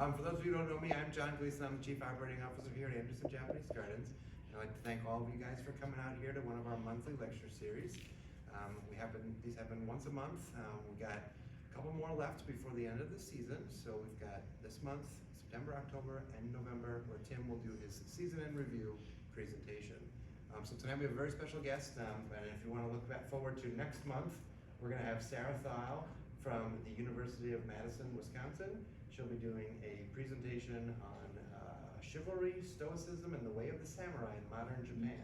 For those of you who don't know me, I'm John Gleason. I'm the Chief Operating Officer here at Anderson Japanese Gardens. And I'd like to thank all of you guys for coming out here to one of our monthly lecture series. These happen once a month. We've got a couple more left before the end of the season. So we've got this month, September, October, and November, where Tim will do his season in review presentation. So tonight we have a very special guest, and if you want to look forward to next month, we're going to have Sarah Thile from the University of Madison, Wisconsin. She'll be doing a presentation on chivalry, stoicism, and the way of the samurai in modern Japan.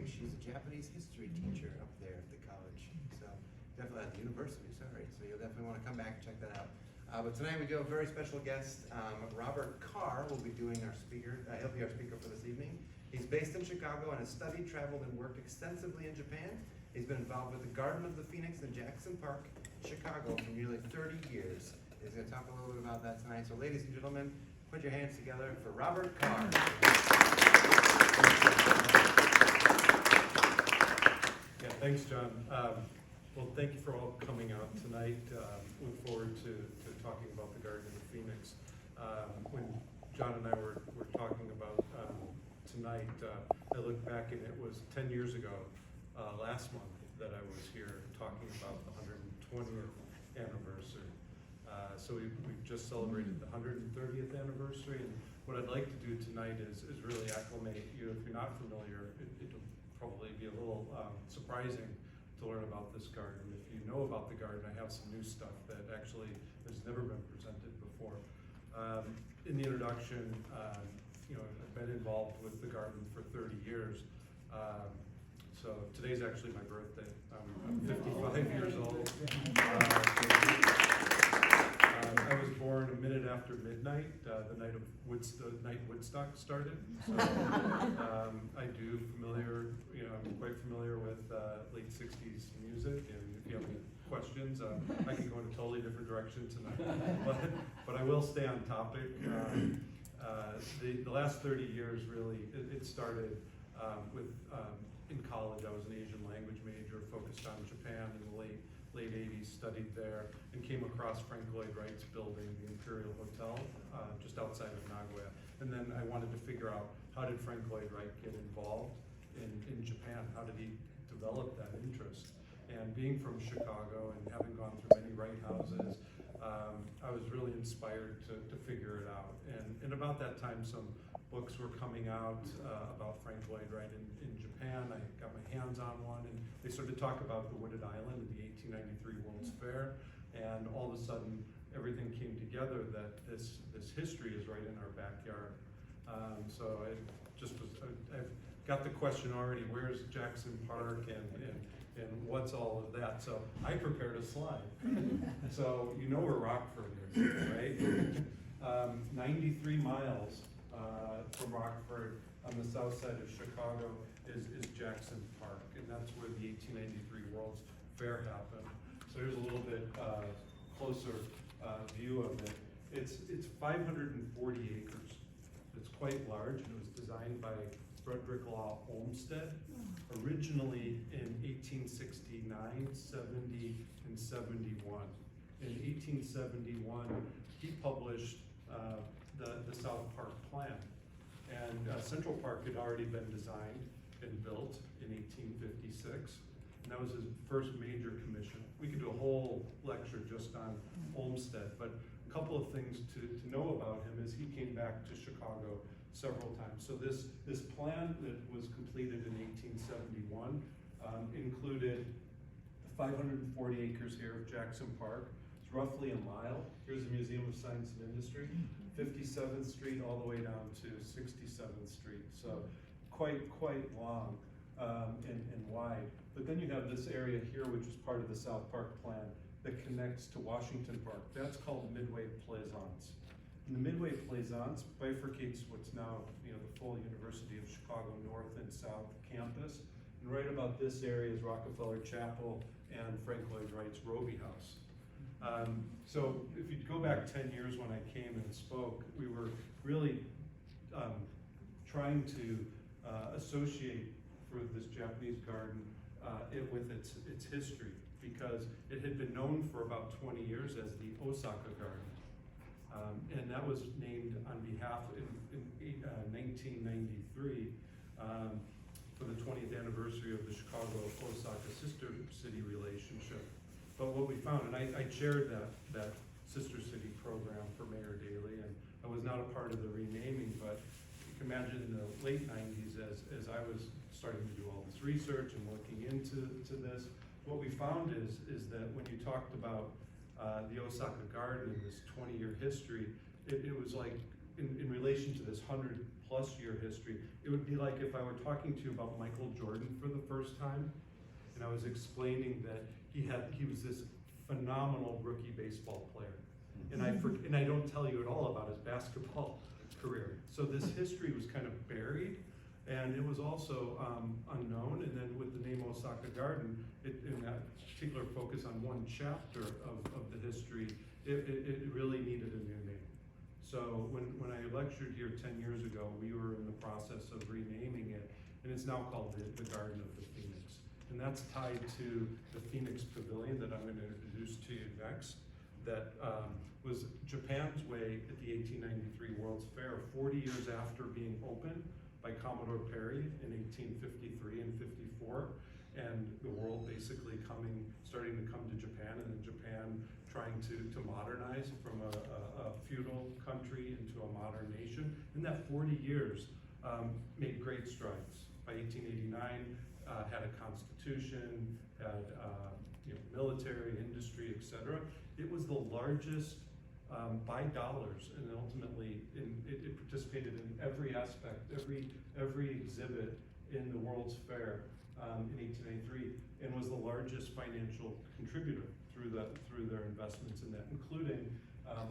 She's a Japanese history teacher up there at the college, so definitely at the university, sorry. So you'll definitely want to come back and check that out. But tonight we do have a very special guest. Robert Karr will be doing our speaker. He'll be our speaker for this evening. He's based in Chicago and has studied, traveled, and worked extensively in Japan. He's been involved with the Garden of the Phoenix in Jackson Park, Chicago for nearly 30 years. He's going to talk a little bit about that tonight. So ladies and gentlemen, put your hands together for Robert Karr. Yeah, thanks, John. Well, thank you for all coming out tonight. Look forward to talking about the Garden of the Phoenix. When John and I were talking about tonight, I looked back and it was 10 years ago, last month, that I was here talking about the 120th anniversary. So we've just celebrated the 130th anniversary, and what I'd like to do tonight is really acclimate you. If you're not familiar, it'll probably be a little surprising to learn about this garden. If you know about the garden, I have some new stuff that actually has never been presented before. In the introduction, I've been involved with the garden for 30 years. So today's actually my birthday. I'm 55 years old. I was born a minute after midnight, the night Woodstock started. So I'm quite familiar with late 60s music, and if you have any questions, I can go in a totally different direction tonight. But I will stay on topic. The last 30 years, really, it started with, in college, I was an Asian language major, focused on Japan in the late 80s, studied there, and came across Frank Lloyd Wright's building, the Imperial Hotel, just outside of Nagoya. And then I wanted to figure out, how did Frank Lloyd Wright get involved in Japan? How did he develop that interest? And being from Chicago and having gone through many Wright houses, I was really inspired to figure it out. And about that time, some books were coming out about Frank Lloyd Wright in Japan. I got my hands on one, and they started to talk about the Wooded Island at the 1893 World's Fair, and all of a sudden everything came together that this history is right in our backyard. So it just was, I've got the question already, where's Jackson Park and what's all of that? So I prepared a slide. So you know where Rockford is, right? 93 miles from Rockford on the south side of Chicago is Jackson Park, and that's where the 1893 World's Fair happened. So here's a little bit closer view of it. It's 540 acres. It's quite large, and it was designed by Frederick Law Olmsted, originally in 1869, 70, and 71. In 1871, he published the South Park plan. And Central Park had already been designed and built in 1856. And that was his first major commission. We could do a whole lecture just on Olmsted, but a couple of things to know about him is he came back to Chicago several times. So this plan that was completed in 1871 included 540 acres here of Jackson Park. It's roughly a mile. Here's the Museum of Science and Industry, 57th Street all the way down to 67th Street. So quite long and wide. But then you have this area here, which is part of the South Park plan, that connects to Washington Park. That's called Midway Plaisance. And the Midway Plaisance bifurcates what's now the full University of Chicago North and South campus. And right about this area is Rockefeller Chapel and Frank Lloyd Wright's Roby House. So if you go back 10 years when I came and spoke, we were really trying to associate for this Japanese garden with its history, because it had been known for about 20 years as the Osaka Garden. And that was named on behalf in 1993 for the 20th anniversary of the Chicago-Osaka sister city relationship. But what we found, and I chaired that sister city program for Mayor Daley, and I was not a part of the renaming, but you can imagine in the late 90s as I was starting to do all this research and looking into this, what we found is that when you talked about the Osaka Garden and this 20-year history, it was like, in relation to this 100-plus-year history, it would be like if I were talking to you about Michael Jordan for the first time, and I was explaining that he was this phenomenal rookie baseball player, and I don't tell you at all about his basketball career. So this history was kind of buried, and it was also unknown. And then with the name Osaka Garden, in that particular focus on one chapter of the history, it really needed a new name. So when I lectured here 10 years ago, we were in the process of renaming it, and it's now called the Garden of the Phoenix. And that's tied to the Phoenix Pavilion that I'm going to introduce to you next, that was Japan's way at the 1893 World's Fair, 40 years after being opened by Commodore Perry in 1853 and 54, and the world basically starting to come to Japan, and then Japan trying to modernize from a feudal country into a modern nation. In that 40 years, made great strides. By 1889, had a constitution, had military, industry, etc. It was the largest by dollars, and ultimately it participated in every aspect, every exhibit in the World's Fair in 1893, and was the largest financial contributor through their investments in that, including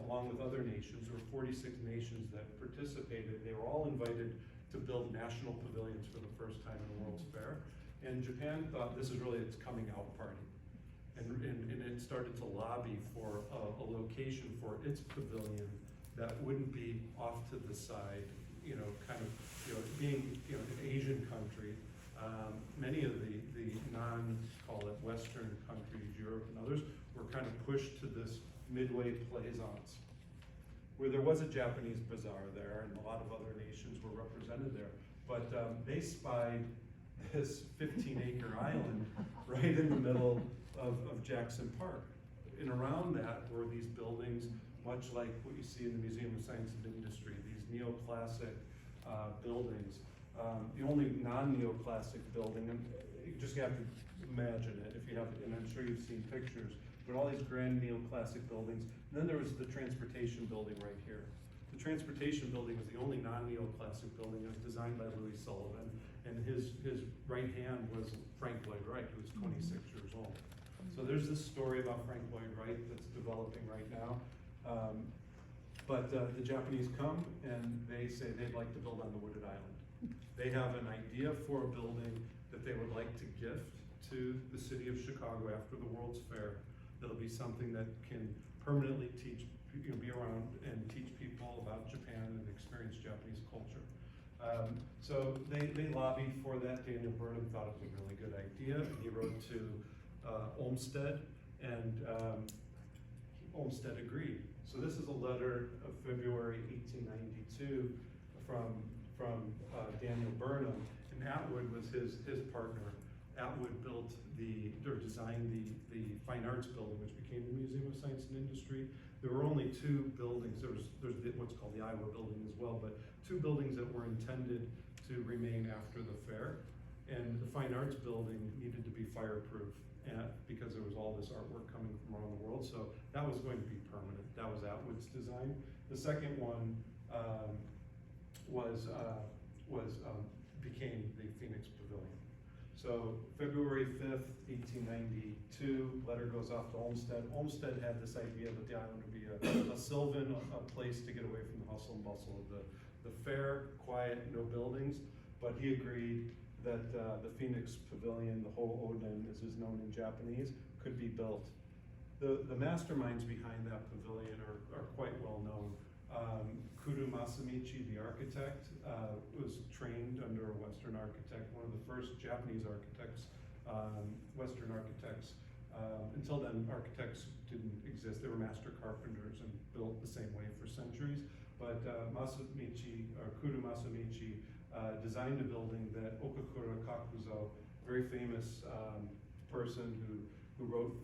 along with other nations. There were 46 nations that participated. They were all invited to build national pavilions for the first time in the World's Fair, and Japan thought this is really its coming out party. And it started to lobby for a location for its pavilion that wouldn't be off to the side, being an Asian country. Many of the call it Western countries, Europe and others, were kind of pushed to this midway plaisance, where there was a Japanese bazaar there, and a lot of other nations were represented there. But they spied this 15-acre island right in the middle of Jackson Park. And around that were these buildings, much like what you see in the Museum of Science and Industry, these neoclassic buildings. The only non-neoclassic building, and you just have to imagine it if you have, and I'm sure you've seen pictures, but all these grand neoclassic buildings. And then there was the transportation building right here. The transportation building was the only non-neoclassic building. It was designed by Louis Sullivan, and his right hand was Frank Lloyd Wright, who was 26 years old. So there's this story about Frank Lloyd Wright that's developing right now. But the Japanese come and they say they'd like to build on the wooded island. They have an idea for a building that they would like to gift to the city of Chicago after the World's Fair. That'll be something that can permanently be around and teach people about Japan and experience Japanese culture. So they lobbied for that. Daniel Burnham thought it was a really good idea, and he wrote to Olmsted, and Olmsted agreed. So this is a letter of February 1892 from Daniel Burnham, and Atwood was his partner. Atwood designed the Fine Arts Building, which became the Museum of Science and Industry. There were only two buildings. There's what's called the Iowa Building as well, but two buildings that were intended to remain after the fair. And the Fine Arts Building needed to be fireproof because there was all this artwork coming from around the world. So that was going to be permanent. That was Atwood's design. The second one became the Phoenix Pavilion. So February 5th, 1892, letter goes off to Olmsted. Olmsted had this idea that the island would be a sylvan, a place to get away from the hustle and bustle of the fair, quiet, no buildings. But he agreed that the Phoenix Pavilion, the whole Oden, as is known in Japanese, could be built. The masterminds behind that pavilion are quite well known. Kudo Masamichi, the architect, was trained under a Western architect, one of the first Japanese architects, Western architects, Until then, architects didn't exist. They were master carpenters and built the same way for centuries. But Kuru Masamichi designed a building that Okakura Kakuzo, very famous person who wrote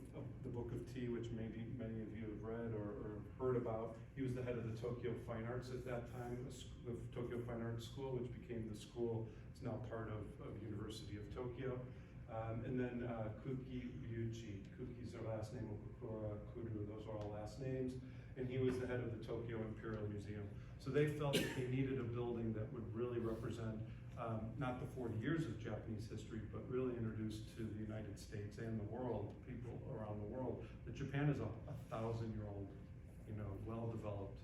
the Book of Tea, which maybe many of you have read or heard about. He was the head of the Tokyo Fine Arts at that time, the Tokyo Fine Arts School, which became the school. It's now part of University of Tokyo. And then Kuki Ryuichi. Kuki's their last name, Okakura, Kuru, those are all last names. And he was the head of the Tokyo Imperial Museum. So they felt that they needed a building that would really represent not the 40 years of Japanese history, but really introduce to the United States and the world, people around the world, that Japan is a 1,000-year-old, well-developed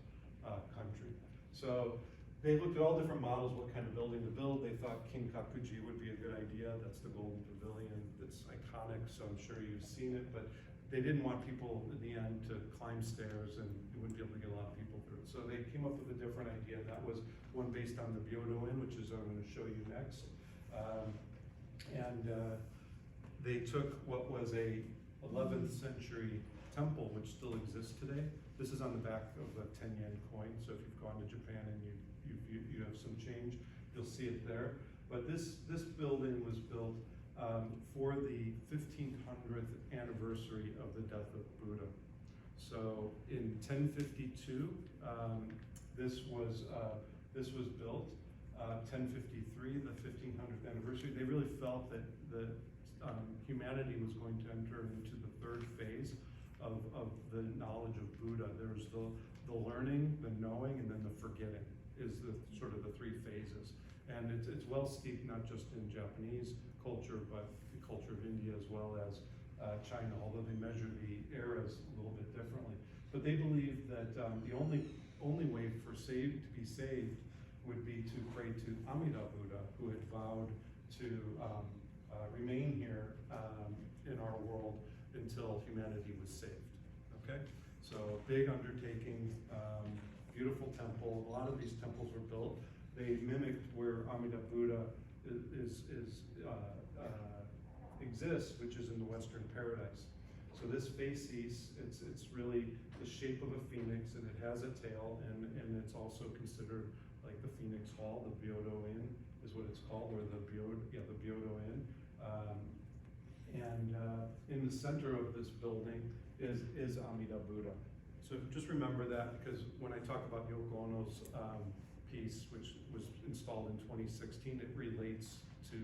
country. So they looked at all different models, what kind of building to build. They thought Kinkakuji would be a good idea. That's the Golden Pavilion. It's iconic, so I'm sure you've seen it, but they didn't want people in the end to climb stairs, and you wouldn't be able to get a lot of people through it. So they came up with a different idea. That was one based on the Byodo Inn, which is what I'm going to show you next. They took what was a 11th century temple, which still exists today. This is on the back of a 10-yen coin, so if you've gone to Japan and you have some change, you'll see it there. But this building was built for the 1500th anniversary of the death of Buddha. So in 1052, this was built. 1053, the 1500th anniversary. They really felt that humanity was going to enter into the third phase of the knowledge of Buddha. There's the learning, the knowing, and then the forgetting is the sort of the three phases. And it's well steeped not just in Japanese culture, but the culture of India as well as China, although they measure the eras a little bit differently. But they believe that the only way for to be saved would be to pray to Amida Buddha, who had vowed to remain here in our world until humanity was saved. Okay, so big undertaking, beautiful temple. A lot of these temples were built. They mimicked where Amida Buddha exists, which is in the Western Paradise. So this facies, it's really the shape of a phoenix, and it has a tail, and it's also considered like the Phoenix Hall. The Byodo Inn is what it's called, or the Byodo Inn. In the center of this building is Amida Buddha. So just remember that, because when I talk about Yoko Ono's piece, which was installed in 2016, it relates to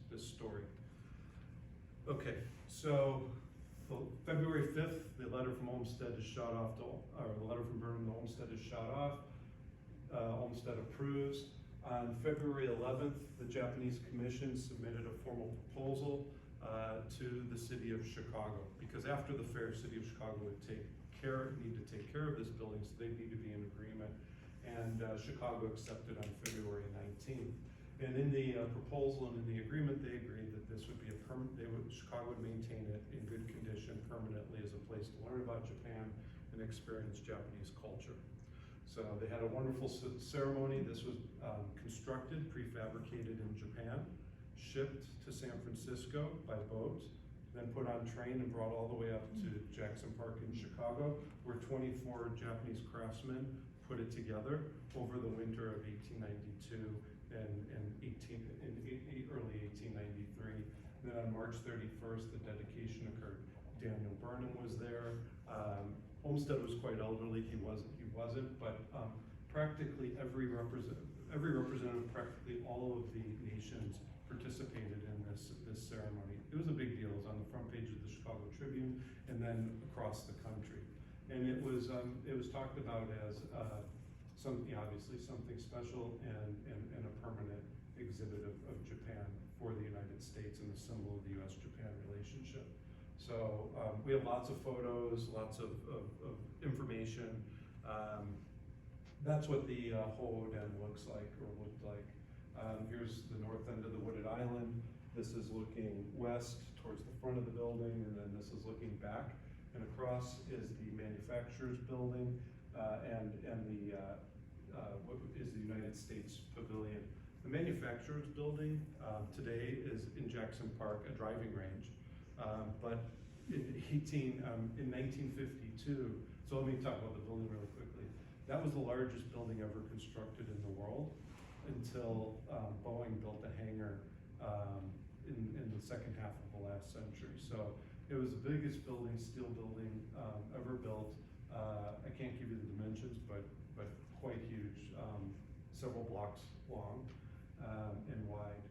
this story. Okay, so February 5th, the letter from Olmsted is shot off, the letter from Burnham to Olmsted is shot off. Olmsted approves. On February 11th, the Japanese Commission submitted a formal proposal to the city of Chicago, because after the fair, city of Chicago would need to take care of this building, so they need to be in agreement. And Chicago accepted on February 19th. And in the proposal and in the agreement, they agreed that this would be Chicago would maintain it in good condition permanently as a place to learn about Japan and experience Japanese culture. So they had a wonderful ceremony. This was constructed, prefabricated in Japan, shipped to San Francisco by boat, then put on train and brought all the way up to Jackson Park in Chicago, where 24 Japanese craftsmen put it together over the winter of 1892 and early 1893. And then on March 31st, the dedication occurred. Daniel Burnham was there. Olmsted was quite elderly. He wasn't, but practically every representative, practically all of the nations participated in this ceremony. It was a big deal. It was on the front page of the Chicago Tribune and then across the country. And it was talked about as obviously something special and a permanent exhibit of Japan for the United States and a symbol of the U.S. Japan relationship. So we have lots of photos, lots of information. That's what the Hoden looks like, or looked like. Here's the north end of the wooded island. This is looking west towards the front of the building, and then this is looking back. And across is the manufacturer's building and what is the United States Pavilion. The manufacturer's building today is in Jackson Park, a driving range. But in 1952, so let me talk about the building really quickly. That was the largest building ever constructed in the world until Boeing built a hangar in the second half of the last century. So it was the biggest building, steel building ever built. I can't give you the dimensions, but quite huge, several blocks long and wide.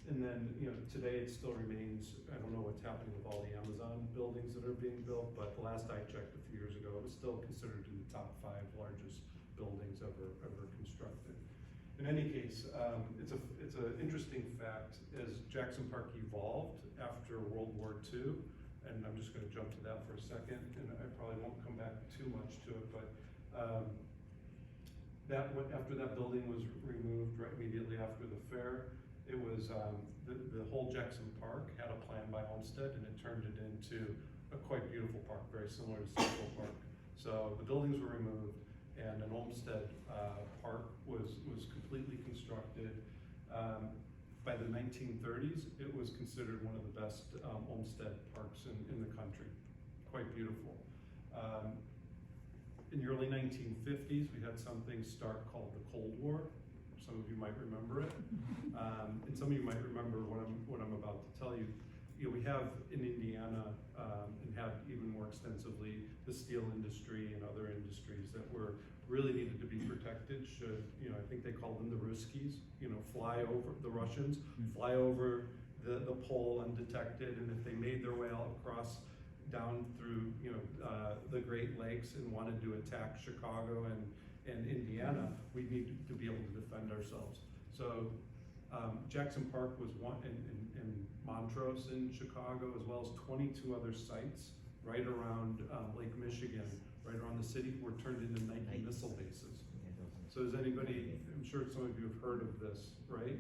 And then, today it still remains, I don't know what's happening with all the Amazon buildings that are being built, but the last I checked a few years ago, it was still considered in the top 5 largest buildings ever constructed. In any case, it's an interesting fact as Jackson Park evolved after World War II, and I'm just going to jump to that for a second, and I probably won't come back too much to it, but after that building was removed right immediately after the fair, it was the whole Jackson Park had a plan by Olmsted, and it turned it into a quite beautiful park, very similar to Central Park. So the buildings were removed, and an Olmsted Park was completely constructed. By the 1930s, it was considered one of the best Olmsted parks in the country. Quite beautiful. In the early 1950s, we had something start called the Cold War. Some of you might remember it, and some of you might remember what I'm about to tell you. We have in Indiana, and have even more extensively, the steel industry and other industries that were really needed to be protected. Should, I think they called them the Ruskies, fly over, the Russians, fly over the pole undetected, and if they made their way all across down through, the Great Lakes and wanted to attack Chicago and Indiana, we need to be able to defend ourselves. So Jackson Park was one in Montrose in Chicago, as well as 22 other sites right around Lake Michigan, right around the city, were turned into Nike missile bases. So does anybody, I'm sure some of you have heard of this, right?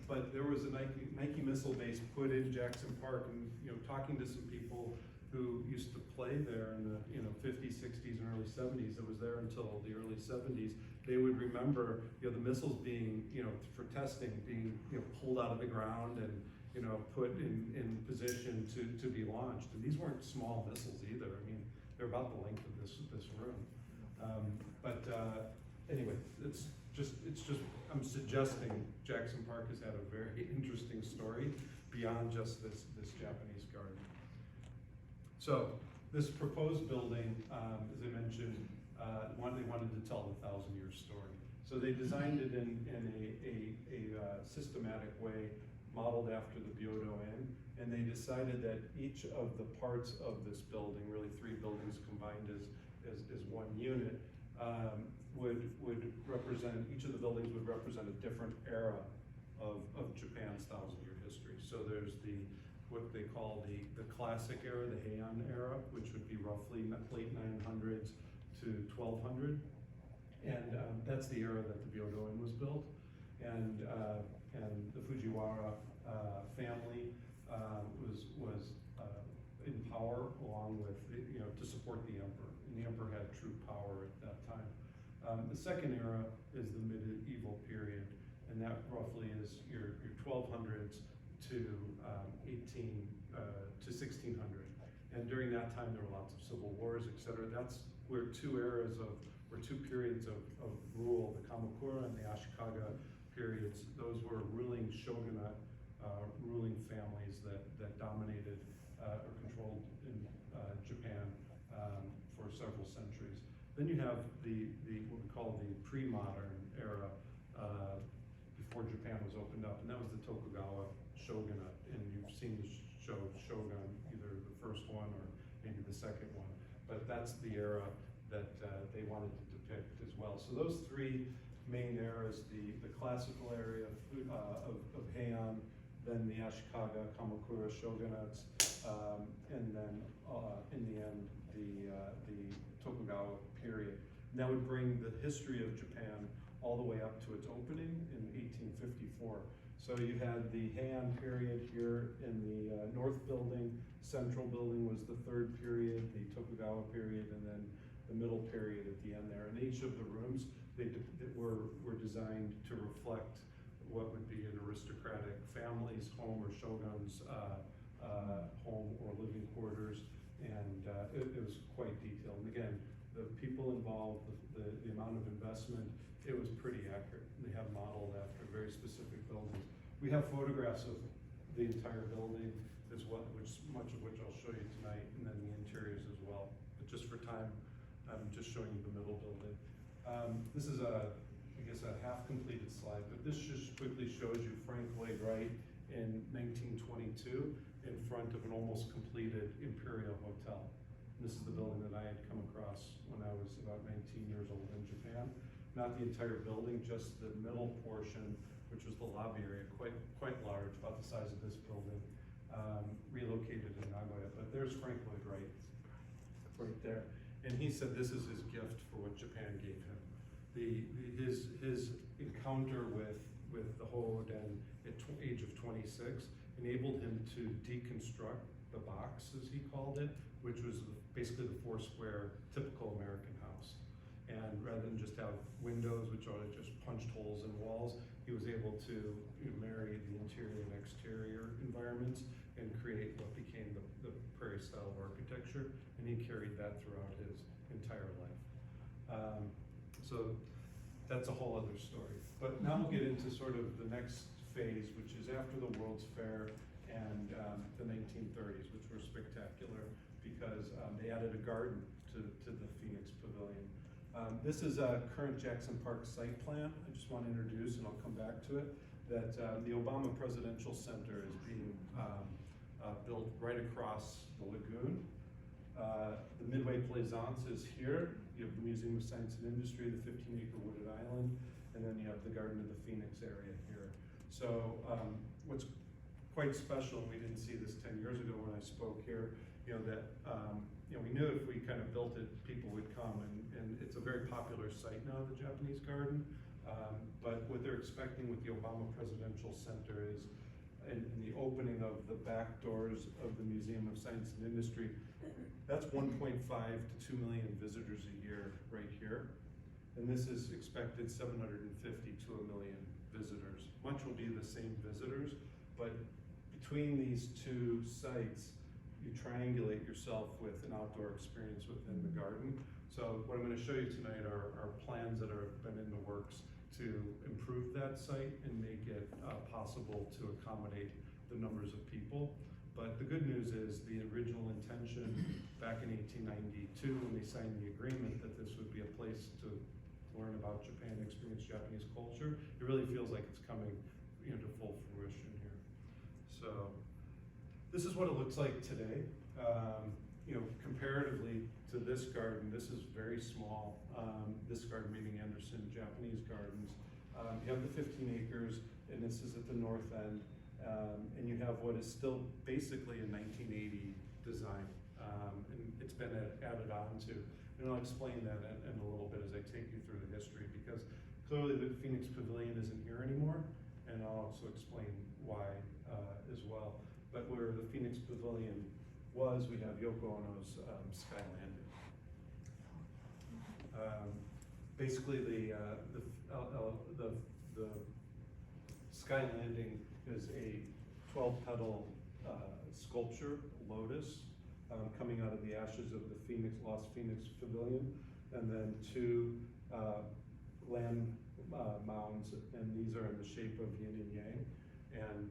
But there was a Nike missile base put in Jackson Park, and talking to some people who used to play there in the 50s, 60s, and early 70s. It was there until the early 70s. They would remember the missiles being for testing, being pulled out of the ground and put in position to be launched. And these weren't small missiles either. I mean, they're about the length of this room. Anyway, it's just I'm suggesting Jackson Park has had a very interesting story beyond just this Japanese garden. So this proposed building, as I mentioned, they wanted to tell the 1,000-year story. So they designed it in a systematic way, modeled after the Byodo Inn, and they decided that each of the parts of this building, really 3 buildings combined as one unit, would represent, each of the buildings would represent a different era of Japan's 1,000-year history. So there's what they call the classic era, the Heian era, which would be roughly late 900s to 1200, and that's the era that the Byodo Inn was built, and the Fujiwara family was in power along with to support the emperor, and the emperor had true power at that time. The second era is the medieval period, and that roughly is your 1200s to 1600. And during that time, there were lots of civil wars, etc. That's where two periods of rule, the Kamakura and the Ashikaga periods. Those were ruling shogunate, ruling families that dominated or controlled in Japan for several centuries. Then you have what we call the pre-modern era, before Japan was opened up, and that was the Tokugawa shogunate. And you've seen the show Shogun, either the first one or maybe the second one, but that's the era that they wanted to depict as well. So those 3 main eras, the classical area of Heian, then the Ashikaga, Kamakura shogunates, and then in the end, the Tokugawa period. And that would bring the history of Japan all the way up to its opening in 1854. So you had the Heian period here in the north building, central building was the 3rd period, the Tokugawa period, and then the middle period at the end there. And each of the rooms were designed to reflect what would be an aristocratic family's home or shogun's home or living quarters, and it was quite detailed. And again, the people involved, the amount of investment, it was pretty accurate. They have modeled after very specific buildings. We have photographs of the entire building as well, much of which I'll show you tonight, and then the interiors as well. But just for time, I'm just showing you the middle building. This is I guess a half-completed slide, but this just quickly shows you Frank Lloyd Wright in 1922 in front of an almost completed Imperial Hotel. This is the building that I had come across when I was about 19 years old in Japan. Not the entire building, just the middle portion, which was the lobby area, quite large, about the size of this building, relocated in Nagoya. But there's Frank Lloyd Wright right there. And he said this is his gift for what Japan gave him. His encounter with the Hoden at age of 26 enabled him to deconstruct the box, as he called it, which was basically the four-square typical American house. And rather than just have windows, which are just punched holes in walls, he was able to marry the interior and exterior environments and create what became the prairie style of architecture, and he carried that throughout his entire life. So that's a whole other story. But now we'll get into sort of the next phase, which is after the World's Fair and the 1930s, which were spectacular because they added a garden to the Phoenix Pavilion. This is a current Jackson Park site plan. I just want to introduce, and I'll come back to it, that the Obama Presidential Center is being built right across the lagoon. The Midway Plaisance is here. You have the Museum of Science and Industry, the 15-acre wooded island, and then you have the Garden of the Phoenix area here. So what's quite special, and we didn't see this 10 years ago when I spoke here, that we knew if we kind of built it, people would come, and it's a very popular site now, the Japanese garden. But what they're expecting with the Obama Presidential Center is, in the opening of the back doors of the Museum of Science and Industry, that's 1.5 to 2 million visitors a year right here. And this is expected 750 to a million visitors. Much will be the same visitors, but between these two sites, you triangulate yourself with an outdoor experience within the garden. So what I'm going to show you tonight are plans that have been in the works to improve that site and make it possible to accommodate the numbers of people. But the good news is the original intention back in 1892 when they signed the agreement that this would be a place to learn about Japan, experience Japanese culture, it really feels like it's coming to full fruition here. So this is what it looks like today. Comparatively to this garden, this is very small. This garden, meaning Anderson Japanese Gardens. You have the 15 acres, and this is at the north end. And you have what is still basically a 1980 design, and it's been added on to. And I'll explain that in a little bit as I take you through the history, because clearly the Phoenix Pavilion isn't here anymore, and I'll also explain why as well. But where the Phoenix Pavilion was, we have Yoko Ono's Sky Landing. Basically, the Sky Landing is a 12-petal sculpture, lotus, coming out of the ashes of the Lost Phoenix Pavilion, and then two land mounds, and these are in the shape of yin and yang. And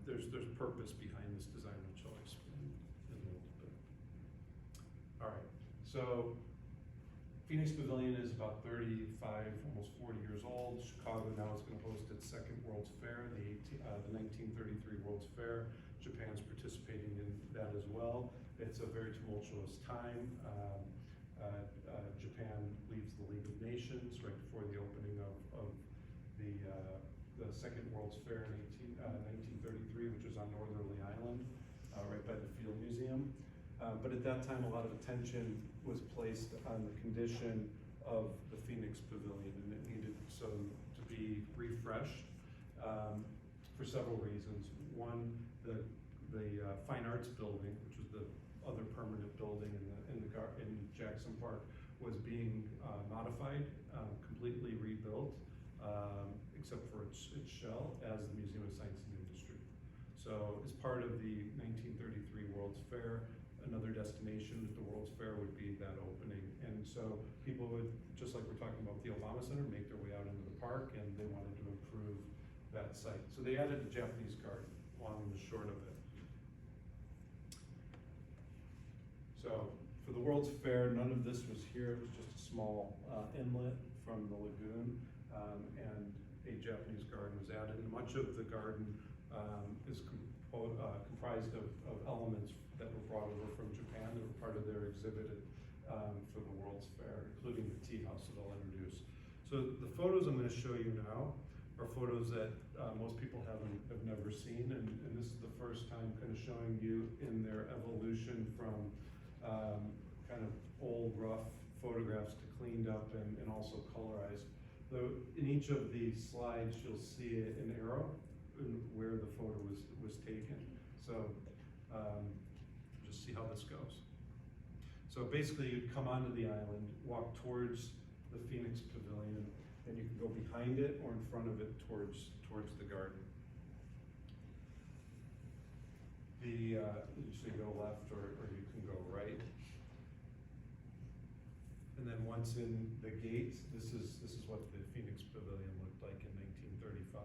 there's purpose behind this design, which I'll explain in a little bit. All right, so Phoenix Pavilion is about 35, almost 40 years old. Chicago now is going to host its second World's Fair, the 1933 World's Fair. Japan's participating in that as well. It's a very tumultuous time. Japan leaves the League of Nations right before the opening of the second World's Fair in 1933, which was on Northerly Island, right by the Field Museum. But at that time, a lot of attention was placed on the condition of the Phoenix Pavilion, and it needed to be refreshed for several reasons. One, the Fine Arts Building, which was the other permanent building in Jackson Park, was being modified, completely rebuilt, except for its shell, as the Museum of Science and Industry. So as part of the 1933 World's Fair, another destination at the World's Fair would be that opening. And so people would, just like we're talking about the Obama Center, make their way out into the park, and they wanted to improve that site. So they added a Japanese garden, long and short of it. So for the World's Fair, none of this was here. It was just a small inlet from the lagoon, and a Japanese garden was added. And much of the garden is comprised of elements that were brought over from Japan that were part of their exhibit for the World's Fair, including the tea house that I'll introduce. So the photos I'm going to show you now are photos that most people have never seen, and this is the first time kind of showing you in their evolution from kind of old, rough photographs to cleaned up and also colorized. So in each of these slides, you'll see an arrow in where the photo was taken. So just see how this goes. So basically, you'd come onto the island, walk towards the Phoenix Pavilion, and you can go behind it or in front of it towards the garden. You should go left or you can go right. And then once in the gates, this is what the Phoenix Pavilion looked like in 1935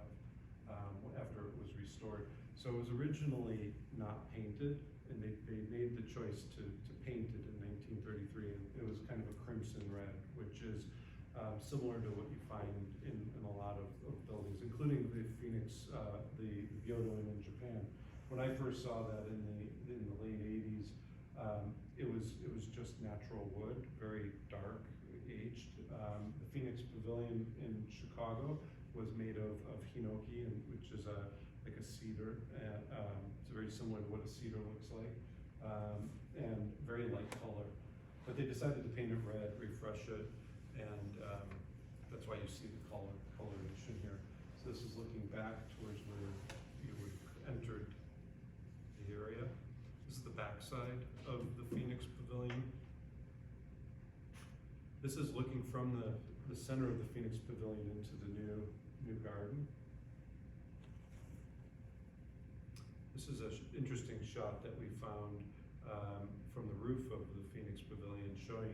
after it was restored. So it was originally not painted, and they made the choice to paint it in 1933, and it was kind of a crimson red, which is similar to what you find in a lot of buildings, including the Phoenix, the Gyoto Inn in Japan. When I first saw that in the late 80s, it was just natural wood, very dark, aged. The Phoenix Pavilion in Chicago was made of hinoki, which is like a cedar. It's very similar to what a cedar looks like, and very light color. But they decided to paint it red, refresh it, and that's why you see the coloration here. So this is looking back towards where you would have entered the area. This is the backside of the Phoenix Pavilion. This is looking from the center of the Phoenix Pavilion into the new garden. This is an interesting shot that we found from the roof of the Phoenix Pavilion, showing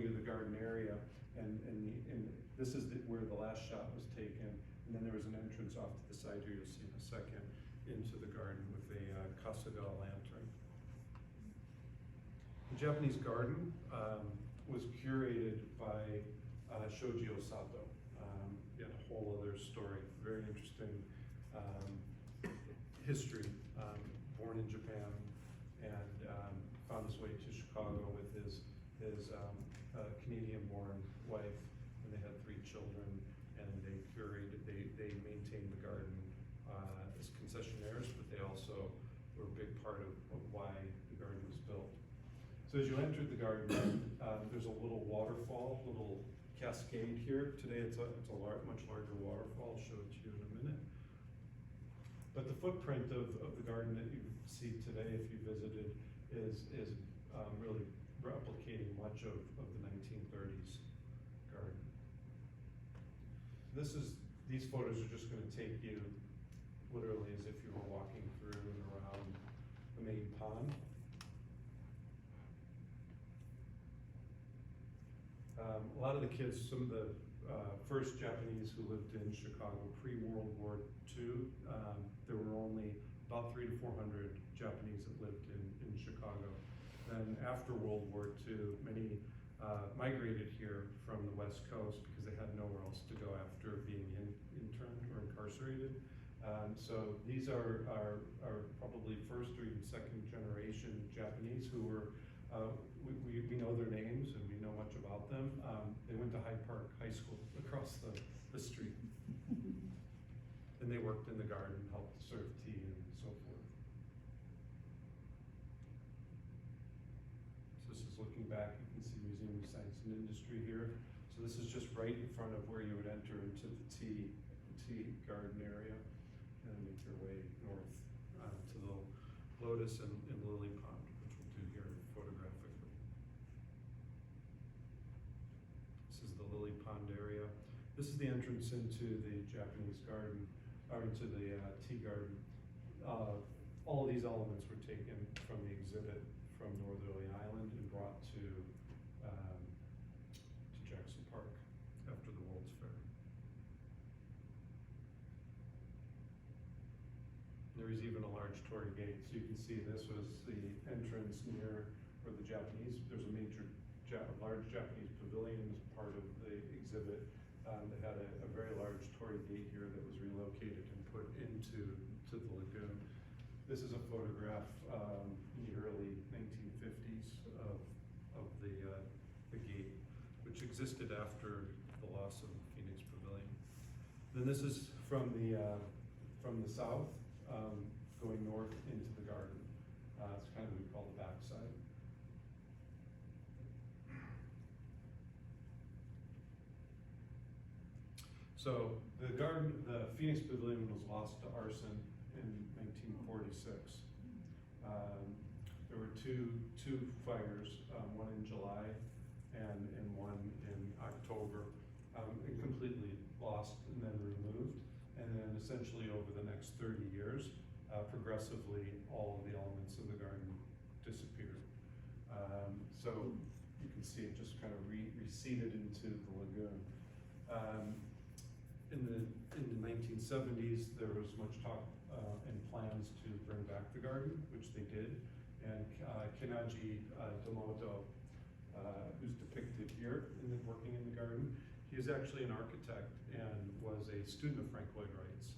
you the garden area, and this is where the last shot was taken, and then there was an entrance off to the side here, you'll see in a second, into the garden with a Kasuga lantern. The Japanese garden was curated by Shoji Osato. Yet a whole other story, very interesting history. Born in Japan and found his way to Chicago with his Canadian-born wife, and they had 3 children, and they maintained the garden as concessionaires, but they also were a big part of why the garden was built. So as you entered the garden, there's a little waterfall, little cascade here. Today it's a much larger waterfall. I'll show it to you in a minute. But the footprint of the garden that you see today, if you visited, is really replicating much of the 1930s garden. These photos are just going to take you literally as if you were walking through and around the main pond. A lot of the kids, some of the first Japanese who lived in Chicago pre-World War II, there were only about 300 to 400 Japanese that lived in Chicago. Then after World War II, many migrated here from the West Coast because they had nowhere else to go after being interned or incarcerated. So these are probably first or even second generation Japanese who were, we know their names and we know much about them. They went to Hyde Park High School across the street. And they worked in the garden, helped serve tea and so forth. So this is looking back, you can see Museum of Science and Industry here. So this is just right in front of where you would enter into the tea garden area, and make your way north to the Lotus and Lily Pond, which we'll do here photographically. This is the Lily Pond area. This is the entrance into the Japanese garden, or into the tea garden. all of these elements were taken from the exhibit from Northerly Island and brought to Jackson Park after the World's Fair. There was even a large torii gate, so you can see this was the entrance near where the Japanese, there's a major, large Japanese pavilion as part of the exhibit. They had a very large torii gate here that was relocated and put into the lagoon. This is a photograph in the early 1950s of the gate, which existed after the loss of the Phoenix Pavilion. Then this is from the south, going north into the garden. It's kind of what we call the backside. So the garden, the Phoenix Pavilion was lost to arson in 1946. There were two fires, one in July and one in October, and completely lost and then removed. And then essentially over the next 30 years, progressively all of the elements of the garden disappeared. So you can see it just kind of receded into the lagoon. In the 1970s, there was much talk and plans to bring back the garden, which they did. And Kinaji Tomoto, who's depicted here working in the garden, he is actually an architect and was a student of Frank Lloyd Wright's.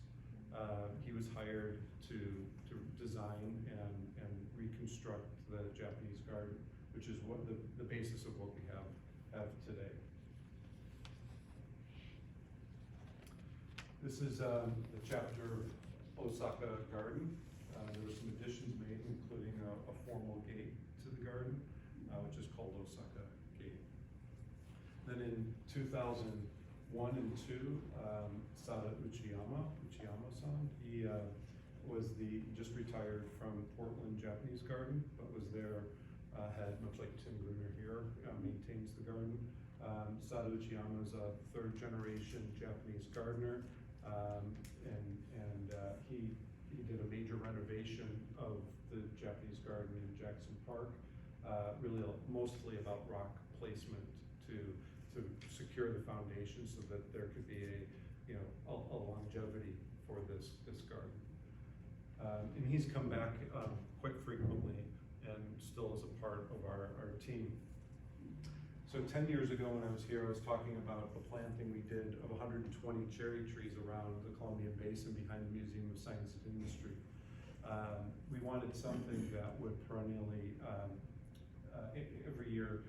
He was hired to design and reconstruct the Japanese garden, which is what the basis of what we have today. This is the chapter Osaka Garden. There were some additions made, including a formal gate to the garden, which is called Osaka Gate. Then in 2001 and 2, Sada Uchiyama-san, he just retired from Portland Japanese Garden, but was there, had, much like Tim Gruner here, maintains the garden. Sada Uchiyama is a third generation Japanese gardener. He did a major renovation of the Japanese garden in Jackson Park, really mostly about rock placement to secure the foundation so that there could be a longevity for this garden. And he's come back quite frequently and still is a part of our team. So 10 years ago when I was here, I was talking about the planting we did of 120 cherry trees around the Columbia Basin behind the Museum of Science and Industry. We wanted something that would perennially, every year,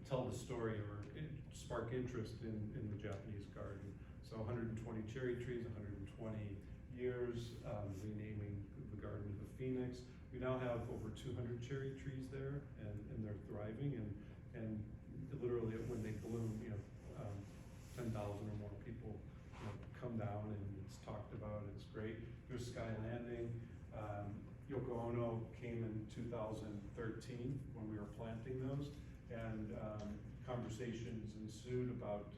tell the story or spark interest in the Japanese garden. So 120 cherry trees, 120 years, renaming the garden to the Phoenix. We now have over 200 cherry trees there, and they're thriving, and literally when they bloom, 10,000 or more people come down, and it's talked about. It's great. There's Sky Landing. Yoko Ono came in 2013 when we were planting those, and conversations ensued about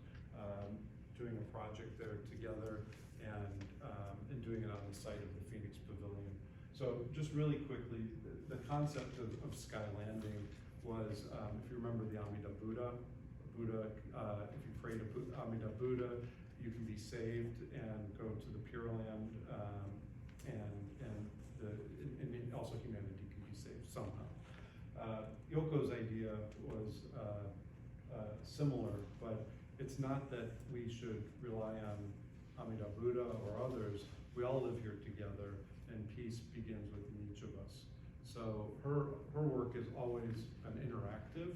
doing a project there together and doing it on the site of the Phoenix Pavilion. So just really quickly, the concept of Sky Landing was, if you remember the Amida Buddha, if you pray to Amida Buddha, you can be saved and go to the Pure Land, and also humanity can be saved somehow. Yoko's idea was similar, but it's not that we should rely on Amida Buddha or others. We all live here together, and peace begins within each of us. So her work is always an interactive.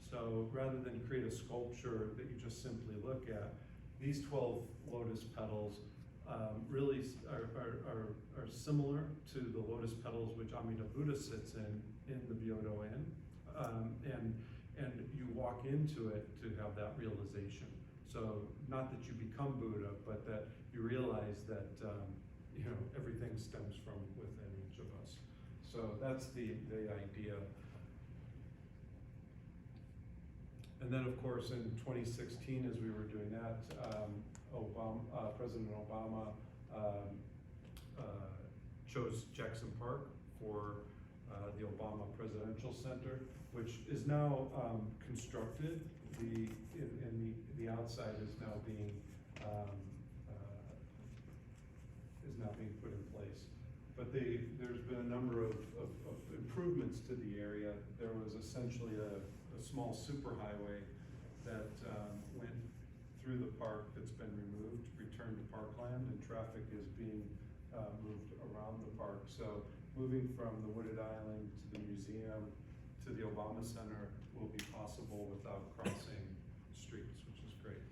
So rather than create a sculpture that you just simply look at, these 12 lotus petals really are similar to the lotus petals which Amida Buddha sits in the Byodo Inn. And you walk into it to have that realization. So not that you become Buddha, but that you realize that everything stems from within each of us. So that's the idea. And then, of course, in 2016, as we were doing that, President Obama chose Jackson Park for the Obama Presidential Center, which is now constructed. The outside is now being put in place. But there's been a number of improvements to the area. There was essentially a small superhighway that went through the park that's been removed, returned to parkland, and traffic is being moved around the park. So moving from the wooded island to the museum to the Obama Center will be possible without crossing streets, which is great.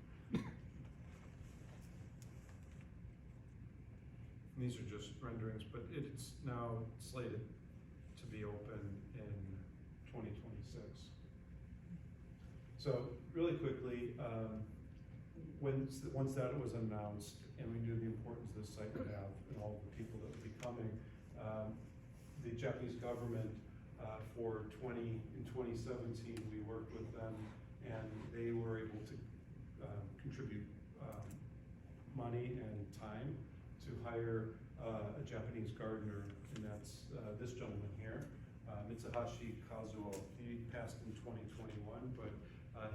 And these are just renderings, but it's now slated to be open in 2026. So really quickly, once that was announced and we knew the importance this site would have and all the people that would be coming, the Japanese government in 2017, we worked with them and they were able to contribute money and time to hire a Japanese gardener, and that's this gentleman here, Mitsuhashi Kazuo. He passed in 2021, but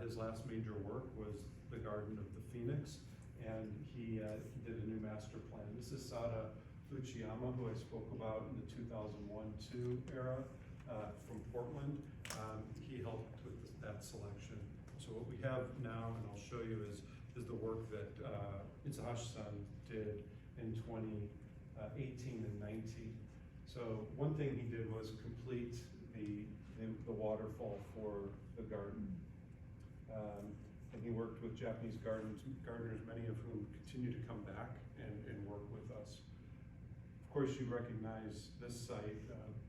his last major work was the Garden of the Phoenix, and he did a new master plan. This is Sada Uchiyama, who I spoke about in the 2001-2 era from Portland. He helped with that selection. So what we have now, and I'll show you, is the work that Mitsuhashi-san did in 2018 and 19. So one thing he did was complete the waterfall for the garden. And he worked with Japanese gardeners, many of whom continue to come back and work with us. Of course, you recognize this site,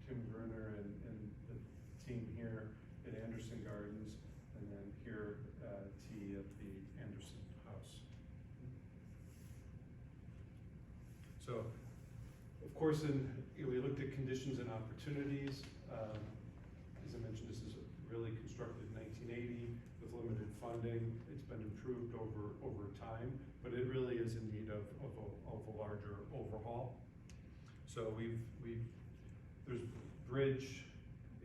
Tim Gruner and the team here at Anderson Gardens, and then here T at the Anderson House. So, of course, we looked at conditions and opportunities. As I mentioned, this is really constructed in 1980 with limited funding. It's been improved over time, but it really is in need of a larger overhaul. So there's bridge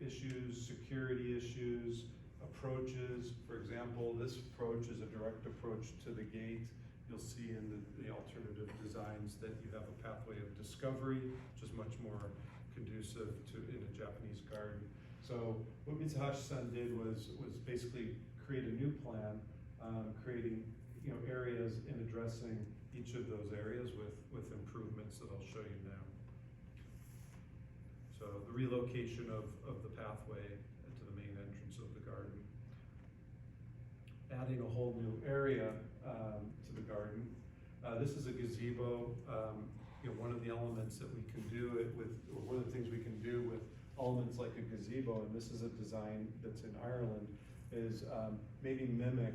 issues, security issues, approaches. For example, this approach is a direct approach to the gate. You'll see in the alternative designs that you have a pathway of discovery, which is much more conducive to in a Japanese garden. So what Mitsuhashi-san did was basically create a new plan, creating areas and addressing each of those areas with improvements that I'll show you now. So the relocation of the pathway to the main entrance of the garden. Adding a whole new area to the garden. This is a gazebo. One of the elements that we can do or one of the things we can do with elements like a gazebo, and this is a design that's in Ireland, is maybe mimic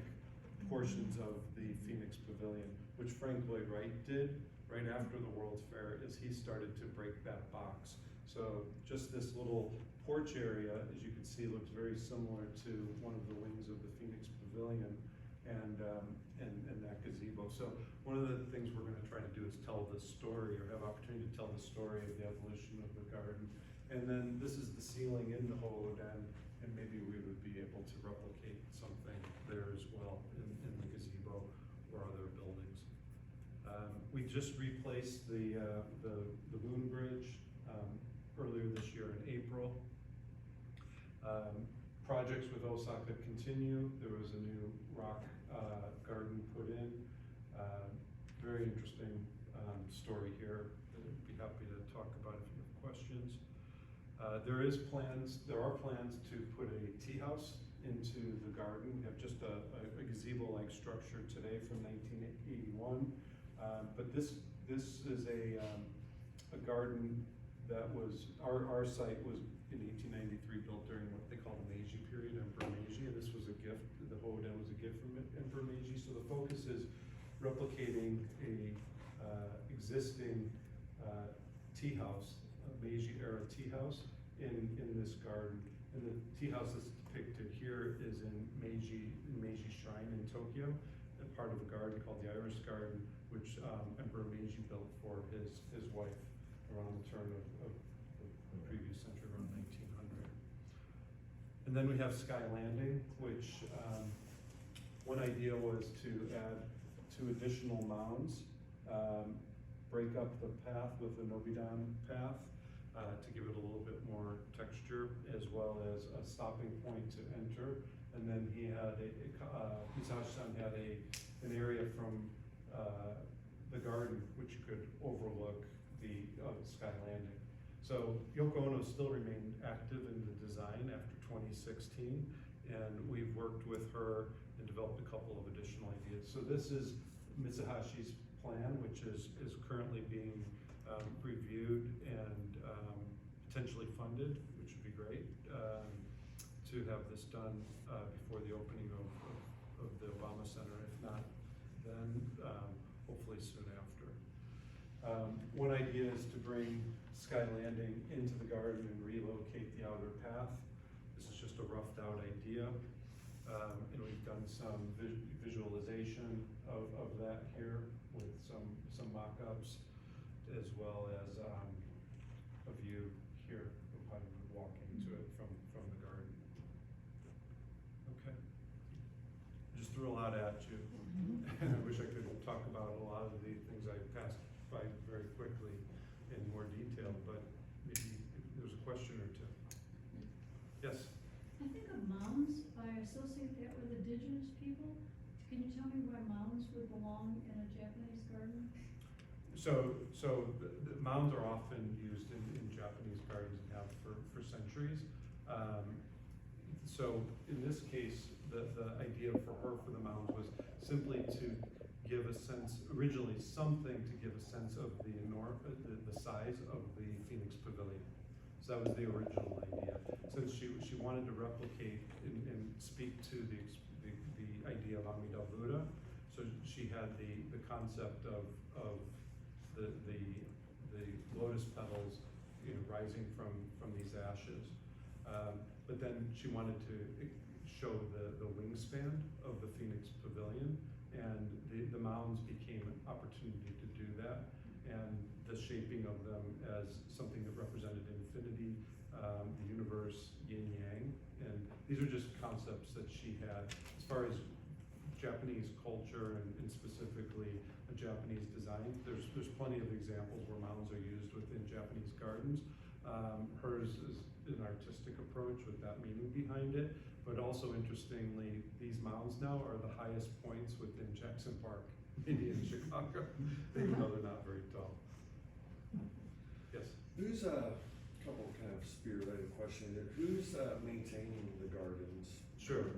portions of the Phoenix Pavilion, which Frank Lloyd Wright did right after the World's Fair, is he started to break that box. So just this little porch area, as you can see, looks very similar to one of the wings of the Phoenix Pavilion and that gazebo. So one of the things we're going to try to do is tell the story, or have opportunity to tell the story of the evolution of the garden. And then this is the ceiling in the holoden, and maybe we would be able to replicate something there as well in the gazebo or other buildings. We just replaced the moon bridge earlier this year in April. Projects with Osaka continue. There was a new rock garden put in. Very interesting story here that I'd be happy to talk about if you have questions. There are plans to put a tea house into the garden. We have just a gazebo-like structure today from 1981, but this is a garden that was, our site was in 1893 built during what they call the Meiji period, Emperor Meiji, and this was a gift, the holoden was a gift from Emperor Meiji. So the focus is replicating a existing tea house, a Meiji era tea house in this garden. And the tea house that's depicted here is in Meiji Shrine in Tokyo, a part of a garden called the Iris Garden, which Emperor Meiji built for his wife. around the turn of the previous century, around 1900. And then we have Sky Landing, which one idea was to add 2 additional mounds, break up the path with the Nobidan path to give it a little bit more texture, as well as a stopping point to enter. And then he had Misashi-san had an area from the garden which could overlook the Sky Landing. So Yoko Ono still remained active in the design after 2016, and we've worked with her and developed a couple of additional ideas. So this is Mitsuhashi's plan, which is currently being reviewed and potentially funded, which would be great, to have this done before the opening of the Obama Center. If not, then hopefully soon after. One idea is to bring Sky Landing into the garden and relocate the outer path. This is just a roughed out idea. And we've done some visualization of that here with some mock-ups, as well as a view here of how you would walk into it from the garden. Okay. Just threw a lot at you. And I wish I could talk about a lot of the things I passed by very quickly in more detail, but maybe there's a question or two. Yes? I think of mounds, I associate that with indigenous people. Can you tell me why mounds would belong in a Japanese garden? So the mounds are often used in Japanese gardens and have for centuries. So in this case, the idea for her for the mounds was simply to give a sense, originally something to give a sense of the size of the Phoenix Pavilion. So that was the original idea. Since she wanted to replicate and speak to the idea of Amida Buddha, so she had the concept of the lotus petals, rising from these ashes. But then she wanted to show the wingspan of the Phoenix Pavilion, and the mounds became an opportunity to do that, and the shaping of them as something that represented infinity, the universe, yin yang, and these are just concepts that she had as far as Japanese culture and specifically a Japanese design. There's plenty of examples where mounds are used within Japanese gardens. Hers is an artistic approach with that meaning behind it, but also interestingly, these mounds now are the highest points within Jackson Park, in Chicago, even though they're not very tall. Yes? Who's a couple kind of spear-related questions? Who's maintaining the gardens? Sure.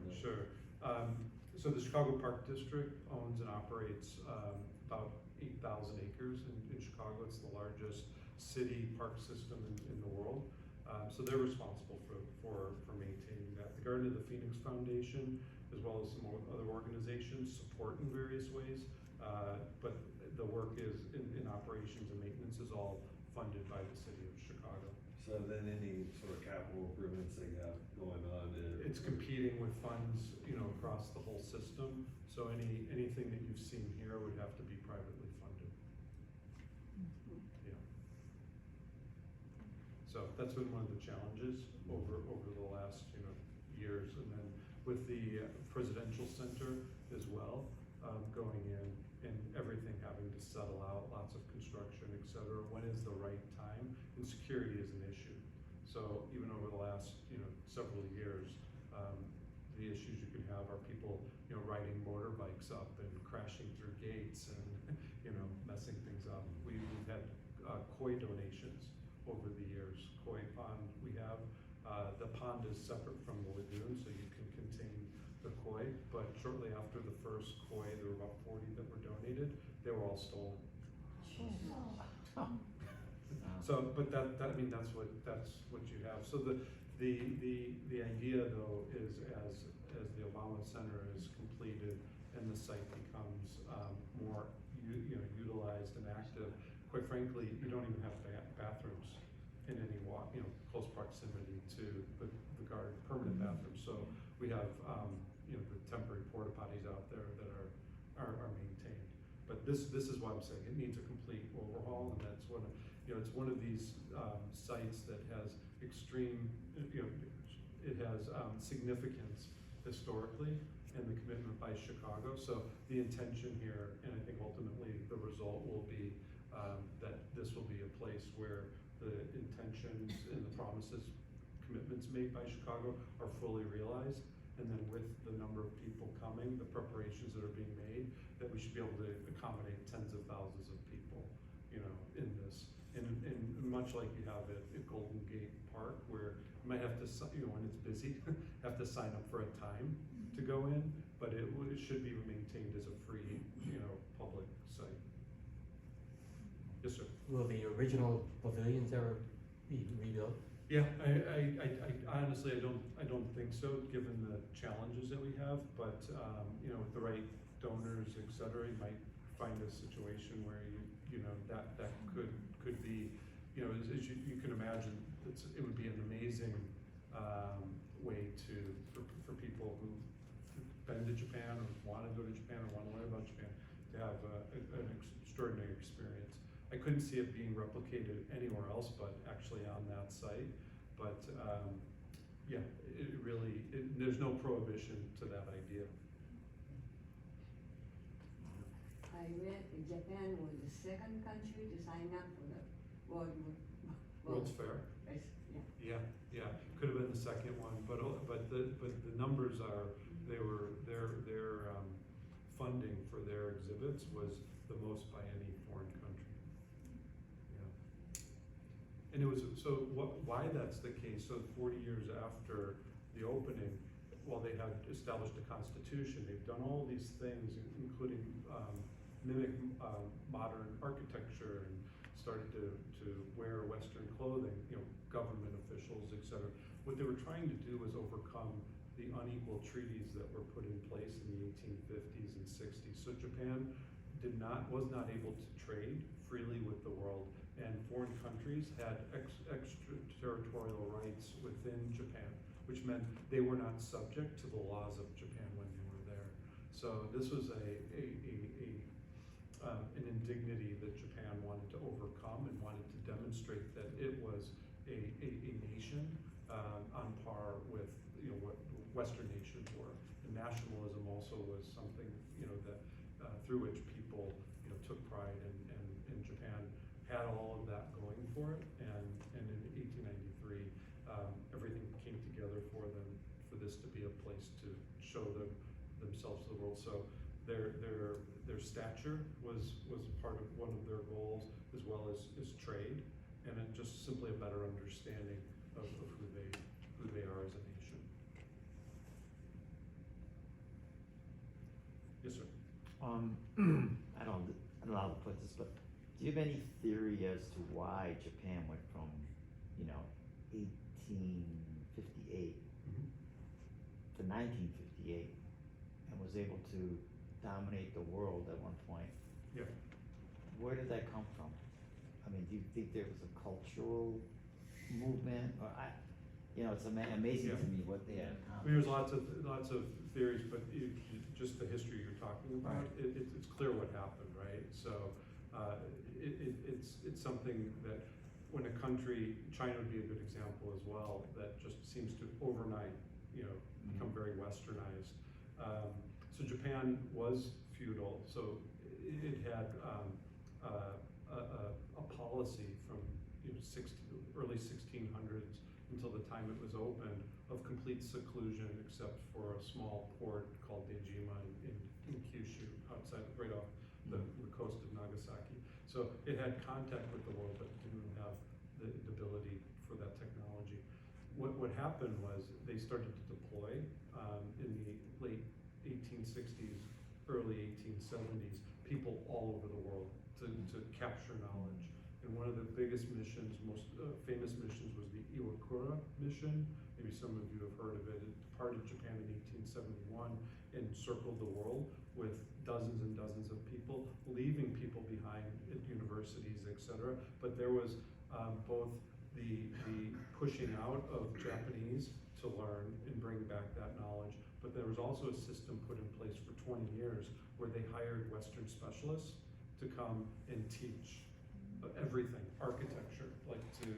So the Chicago Park District owns and operates about 8,000 acres in Chicago. It's the largest city park system in the world. So they're responsible for maintaining that. The Garden of the Phoenix Foundation, as well as some other organizations, support in various ways. But the work is in operations and maintenance is all funded by the city of Chicago. So then any sort of capital improvements they have going on? It's competing with funds, across the whole system. So anything that you've seen here would have to be privately funded. Yeah. So that's been one of the challenges over the last years, and then with the presidential center as well, going in and everything having to settle out, lots of construction, et cetera. When is the right time? And security is an issue. So even over the last several years, the issues you can have are people riding motorbikes up and crashing through gates and messing things up. We've had koi donations over the years. Koi pond we have. The pond is separate from the lagoon, so you can contain the koi. But shortly after the first koi, there were about 40 that were donated. They were all stolen. So, but that's what you have. So the idea though is as the Obama Center is completed and the site becomes more utilized and active, quite frankly, you don't even have bathrooms in any close proximity to the garden, permanent bathrooms. So we have the temporary porta potties out there that are maintained. But this is what I'm saying. It needs a complete overhaul, and that's what. it's one of these sites that has extreme, it has significance historically, and the commitment by Chicago. So the intention here, and I think ultimately the result will be that this will be a place where the intentions and the promises, commitments made by Chicago are fully realized. And then with the number of people coming, the preparations that are being made, that we should be able to accommodate tens of thousands of people, in this. And much like you have at Golden Gate Park, where you might have to, when it's busy, have to sign up for a time to go in, but it should be maintained as a free, public site. Yes, sir. Will the original pavilions ever be rebuilt? Yeah, I honestly, I don't think so, given the challenges that we have, but, with the right donors, et cetera, you might find a situation where that could be, as you can imagine, it would be an amazing, way for people who've been to Japan or want to go to Japan or want to learn about Japan to have an extraordinary experience. I couldn't see it being replicated anywhere else but actually on that site. But yeah, there's no prohibition to that idea. I read that Japan was the second country to sign up for the World's Fair. Yeah. Yeah, could have been the second one, but the numbers are, their funding for their exhibits was the most by any foreign country. Yeah. And it was, why that's the case, so 40 years after the opening, while they had established a constitution, they've done all these things, including mimic modern architecture and started to wear Western clothing, government officials, et cetera. What they were trying to do was overcome the unequal treaties that were put in place in the 1850s and 60s. So Japan was not able to trade freely with the world, and foreign countries had extraterritorial rights within Japan, which meant they were not subject to the laws of Japan when they were there. So this was an indignity that Japan wanted to overcome and wanted to demonstrate that it was a nation on par with what Western nations were. And nationalism also was something that through which people took pride, and Japan had all of that going for it. And in 1893, everything came together for them, for this to be a place to show themselves to the world. So their stature was part of one of their goals, as well as trade, and just simply a better understanding of who they are as a nation. Yes, sir. I don't know how to put this, but do you have any theory as to why Japan went from 1858 to 1958 and was able to dominate the world at one point? Yeah. Where did that come from? I mean, do you think there was a cultural movement, or it's amazing to me what they had I mean, there's accomplished. lots of theories, but just the history you're talking about, Right. it's clear what happened, right? So it's something that when a country, China would be a good example as well, that just seems to overnight, become very westernized. So Japan was feudal, so it had a policy from early 1600s until the time it was opened of complete seclusion, except for a small port called Dejima in Kyushu, right off the coast of Nagasaki. So it had contact with the world, but didn't have the ability for that technology. What happened was they started to deploy in the late 1860s, early 1870s, people all over the world to capture knowledge. And one of the biggest missions, most famous missions, was the Iwakura mission. Maybe some of you have heard of it. It departed Japan in 1871 and circled the world with dozens and dozens of people, leaving people behind at universities, etc. But there was both the pushing out of Japanese to learn and bring back that knowledge, but there was also a system put in place for 20 years where they hired Western specialists to come and teach everything, architecture, like to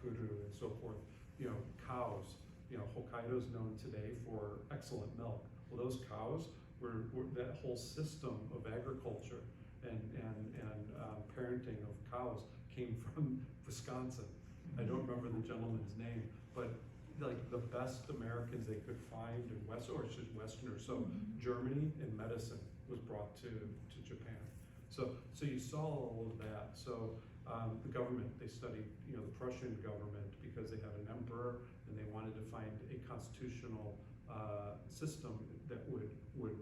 Kuru and so forth. You know, cows, you know, Hokkaido's known today for excellent milk. Well, those cows were that whole system of agriculture and parenting of cows came from Wisconsin. I don't remember the gentleman's name, but like the best Americans they could find in Westerners. So Germany and medicine was brought to Japan. So you saw all of that. So the government, they studied, you know, the Prussian government because they had an emperor and they wanted to find a constitutional system that would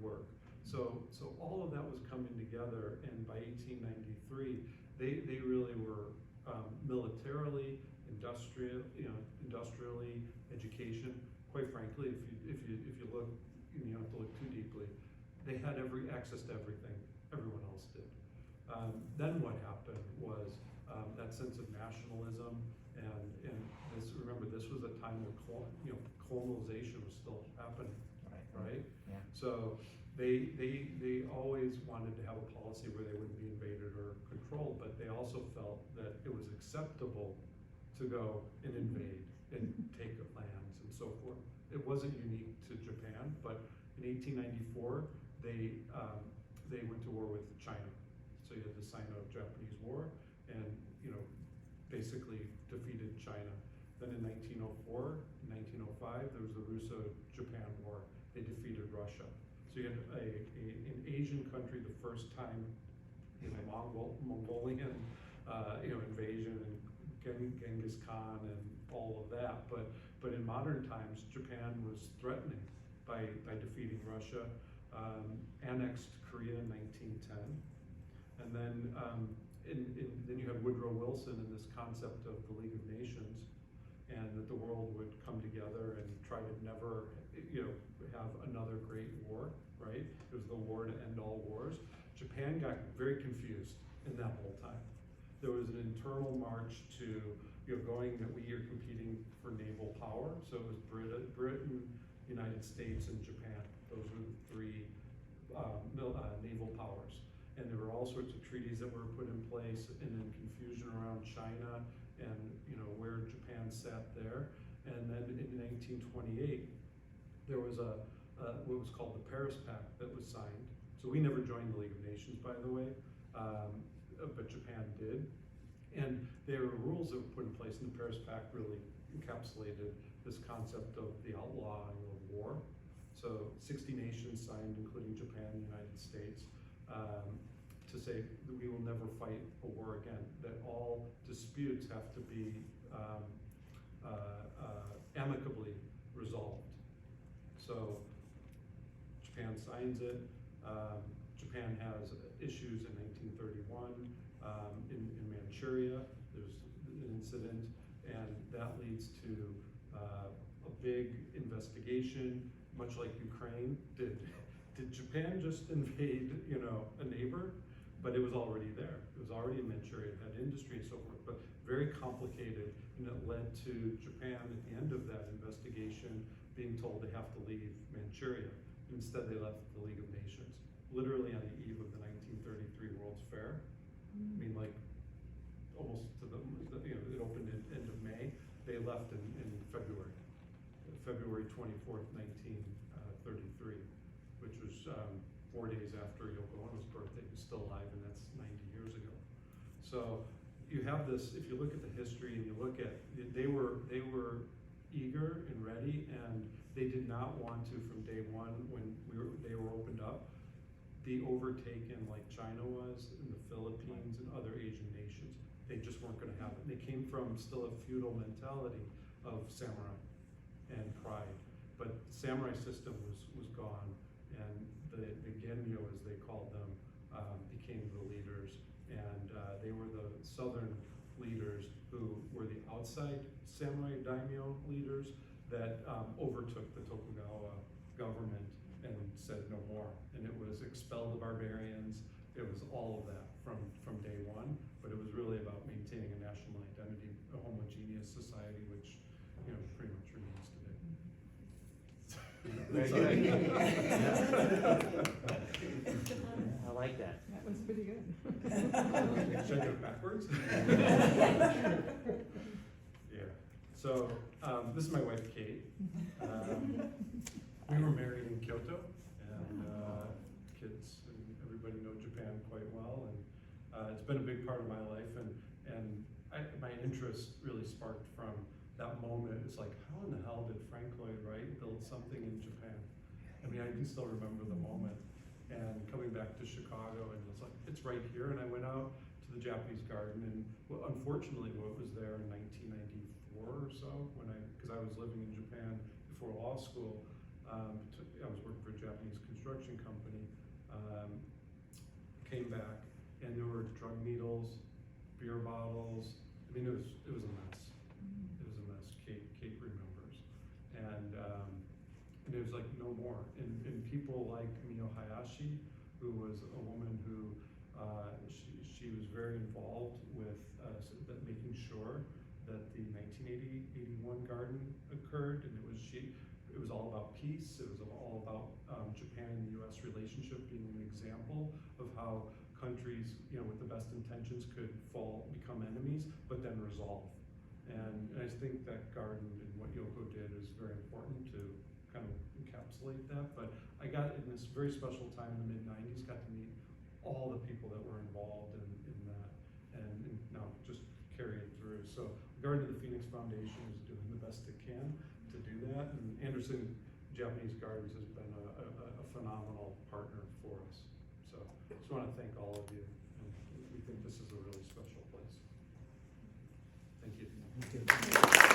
work. So all of that was coming together, and by 1893, they really were militarily, industrially, education. Quite frankly, if you look, you don't have to look too deeply. They had access to everything everyone else did. Then what happened was that sense of nationalism, and remember this was a time where colonization was still happening, right? Yeah. So they always wanted to have a policy where they wouldn't be invaded or controlled, but they also felt that it was acceptable to go and invade and take lands and so forth. It wasn't unique to Japan, but in 1894 they went to war with China. So you had the Sino-Japanese War, and basically defeated China. Then in 1904, 1905, there was the Russo-Japan War. They defeated Russia. So you had an Asian country, the first time, Mongolian, invasion and Genghis Khan and all of that. But in modern times, Japan was threatening by defeating Russia, annexed Korea in 1910, and then then you had Woodrow Wilson and this concept of the League of Nations, and that the world would come together and try to never, have another great war, right? It was the war to end all wars. Japan got very confused in that whole time. There was an internal march to, going that we are competing for naval power. So it was Britain, United States, and Japan. Those were the three naval powers. And there were all sorts of treaties that were put in place, and then confusion around China and where Japan sat there. And then in 1928, there was what was called the Paris Pact that was signed. So we never joined the League of Nations, by the way, but Japan did. And there were rules that were put in place, and the Paris Pact really encapsulated this concept of the outlawing of war. So 60 nations signed, including Japan and the United States, to say that we will never fight a war again, that all disputes have to be amicably resolved. So Japan signs it. Japan has issues in 1931 in Manchuria. There's an incident, and that leads to a big investigation, much like Ukraine. Did Japan just invade, a neighbor? But it was already there. It was already in Manchuria. It had industry and so forth, but very complicated, and it led to Japan at the end of that investigation being told they have to leave Manchuria. Instead, they left the League of Nations, literally on the eve of the 1933 World's Fair. I mean, like almost to it opened at end of May. They left in February 24th, 1933, which was 4 days after Yoko Ono's birthday. He was still alive, and that's 90 years ago. So you have this, if you look at the history and you look at, they were eager and ready, and they did not want to, from day one when they were opened up, be overtaken like China was, and the Philippines and other Asian nations. They just weren't going to have it. They came from still a feudal mentality of samurai and pride, but the samurai system was gone, and the Genmyo, as they called them, became the leaders, and they were the southern leaders who were the outside samurai daimyo leaders that overtook the Tokugawa government and said no more. And it was expel the barbarians. It was all of that from day one, but it was really about maintaining a national identity, a homogeneous society, which pretty much remains today. Very good. I like that. That was pretty good. Should I go backwards? Yeah, so, this is my wife Kate. We were married in Kyoto, and, kids and everybody know Japan quite well, and, it's been a big part of my life, and my interest really sparked from that moment. It's like, how in the hell did Frank Lloyd Wright build something in Japan? I mean, I can still remember the moment, and coming back to Chicago, and it's like, it's right here, and I went out to the Japanese garden, and well, unfortunately, what was there in 1994 or so, because I was living in Japan before law school, I was working for a Japanese construction company, came back, and there were drug needles, beer bottles. I mean, it was a mess. It was a mess. Kate remembers, and it was like no more. And people like Mio Hayashi, who was a woman who she was very involved with making sure that the 1981 garden occurred, and it was all about peace. It was all about Japan and the U.S. relationship being an example of how countries, with the best intentions could become enemies, but then resolve. And I think that garden and what Yoko did is very important to kind of encapsulate that. But I got, in this very special time in the mid-90s, got to meet all the people that were involved in that, and now just carry it through. So the Garden of the Phoenix Foundation is doing the best it can to do that, and Anderson Japanese Gardens has been a phenomenal partner for us. So I just want to thank all of you, and we think this is a really special place. Thank you. Thank you.